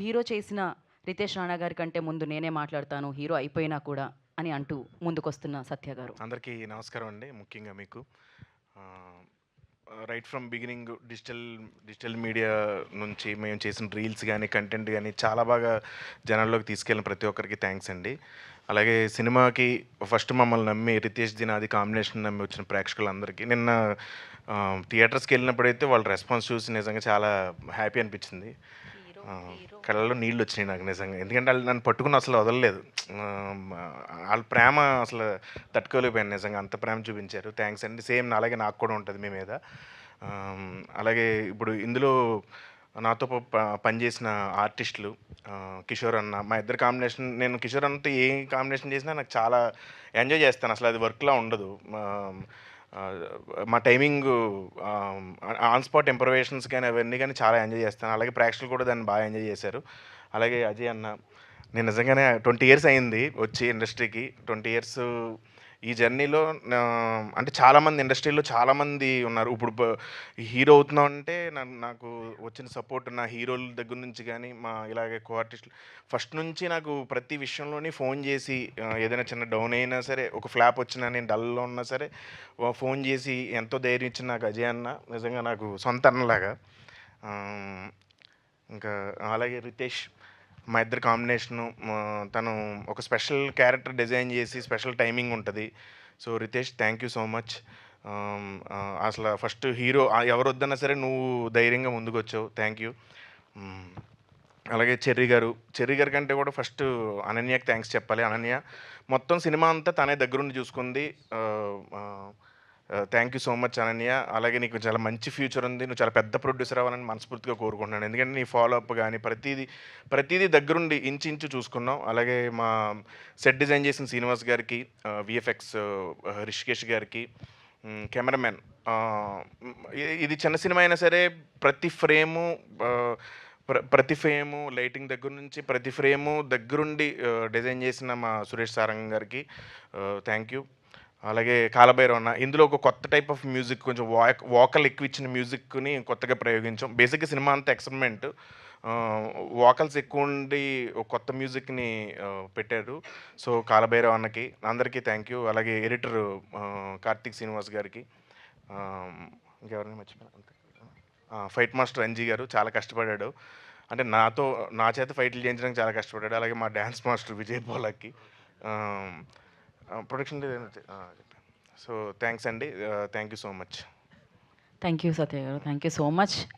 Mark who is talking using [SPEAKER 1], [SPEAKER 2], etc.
[SPEAKER 1] Hero చేసిన 'రితేష్ రాణా' గారి కంటే ముందు నేనే మాట్లాడతాను హీరో అయిపోయినా కూడా అని అంటూ ముందుకొస్తున్న సత్య గారు.
[SPEAKER 2] అందరికీ నమస్కారం అండి. ముఖ్యంగా మీకు right from beginning digital media నుంచి మేము చేసిన రీల్స్ కానీ కంటెంట్ కానీ చాలా బాగా జనాల్లోకి తీసుకెళ్ళిన ప్రతి ఒక్కరికి థ్యాంక్స్ అండి. అలాగే సినిమాకి ఫస్ట్ మమ్మల్ని నమ్మి రితేష్ దినాది కాంబినేషన్ నమ్మి వచ్చిన ప్రేక్షకులందరికీ నిన్న థియేటర్స్కి వెళ్ళినప్పుడైతే వాళ్ళ రెస్పాన్స్ చూసి నిజంగా చాలా హ్యాపీ అనిపించింది. ఆ, కళ్ళలో నీళ్ళు వచ్చినాయి నాకు నిజంగా. ఎందుకంటే వాళ్ళు నన్ను పట్టుకుని అసలు వదలలేదు. ఆ, వాళ్ళ ప్రేమ అసలు తట్టుకోలేకపోయాను నిజంగా. అంత ప్రేమ చూపించారు. థ్యాంక్స్ అండి. సేమ్ అలాగే నాకు కూడా ఉంటుంది మీ మీద. అలాగే ఇప్పుడు ఇందులో నాతో పనిచేసిన ఆర్టిస్టులు కిషోర్ అన్న, మా ఇద్దరు కాంబినేషన్. నేను కిషోర్ అన్నతో ఏ కాంబినేషన్ చేసినా నాకు చాలా ఎంజాయ్ చేస్తాను. అసలు అది వర్క్లా ఉండదు. మా టైమింగు ఆన్ స్పాట్ ఇంప్రవేషన్స్ కానీ అవన్నీ కానీ చాలా ఎంజాయ్ చేస్తాను. అలాగే ప్రేక్షకులు కూడా దాన్ని బాగా ఎంజాయ్ చేశారు. అలాగే అజయ్ అన్న, నేను నిజంగానే 20 ఇయర్స్ అయింది వచ్చి ఇండస్ట్రీకి. 20 ఇయర్స్ ఈ జర్నీలో అంటే చాలామంది ఇండస్ట్రీలో చాలామంది ఉన్నారు. ఇప్పుడు హీరో అవుతున్నాం అంటే నాకు వచ్చిన సపోర్ట్ నా హీరోల దగ్గర నుంచి కానీ మా ఇలాగే కో ఆర్టిస్టులు ఫస్ట్ నుంచి నాకు ప్రతి విషయంలోని ఫోన్ చేసి ఏదైనా చిన్న డౌన్ అయినా సరే, ఒక ఫ్లాప్ వచ్చినా, నేను డల్లో ఉన్నా సరే ఫోన్ చేసి ఎంతో ధైర్యం ఇచ్చిన నాకు అజయ్ అన్న నిజంగా నాకు సొంత అన్నలాగా. ఇంకా అలాగే రితేష్, మా ఇద్దరి కాంబినేషను. తను ఒక స్పెషల్ క్యారెక్టర్ డిజైన్ చేసి స్పెషల్ టైమింగ్ ఉంటుంది. So Ritesh, thank you so much. అసలు ఫస్ట్ హీరో ఎవరు వద్దన్నా సరే నువ్వు ధైర్యంగా ముందుకు వచ్చావు. Thank you. అలాగే చెర్రీ గారి కంటే కూడా ఫస్ట్ అనన్యకి థ్యాంక్స్ చెప్పాలి. అనన్య మొత్తం సినిమా అంతా తనే దగ్గరుండి చూసుకుంది. Thank you so much Ananya. అలాగే నీకు చాలా మంచి ఫ్యూచర్ ఉంది. నువ్వు చాలా పెద్ద ప్రొడ్యూసర్ అవ్వాలని మనస్ఫూర్తిగా కోరుకుంటున్నాను. ఎందుకంటే నీ ఫాలోఅప్ కానీ ప్రతిదీ దగ్గరుండి ఇంచు చూసుకున్నావు. అలాగే మా సెట్ డిజైన్ చేసిన శ్రీనివాస్ గారికి, విఎఫ్ఎక్స్ రిషికేష్ గారికి, కెమెరామెన్. ఇది చిన్న సినిమా అయినా సరే ప్రతి ఫ్రేము లైటింగ్ దగ్గర నుంచి ప్రతి ఫ్రేము దగ్గరుండి డిజైన్ చేసిన మా సురేష్ సారంగ్ గారికి థ్యాంక్ యూ. అలాగే కాలభైరవ అన్న, ఇందులో ఒక కొత్త టైప్ ఆఫ్ మ్యూజిక్, కొంచెం వాకల్ ఎక్కువ ఇచ్చిన మ్యూజిక్ని కొత్తగా ప్రయోగించాం. బేసిక్గా సినిమా అంతా ఎక్స్పెరిమెంట్. వాకల్స్ ఎక్కువ ఉండి ఒక కొత్త మ్యూజిక్ని పెట్టారు. సో కాలభైరవ అన్నకి అందరికీ థ్యాంక్ యూ. అలాగే ఎడిటర్ కార్తీక్ శ్రీనివాస్ గారికి, ఇంకెవరిని మర్చిపోయాను, ఫైట్ మాస్టర్ అంజీ గారు చాలా కష్టపడ్డాడు. అంటే నా చేత ఫైట్లు చేయించడానికి చాలా కష్టపడ్డాడు. అలాగే మా dance master Vijay Polaki production so thanks అండి. Thank you so much.
[SPEAKER 1] Thank you Satya garu. Thank you so much.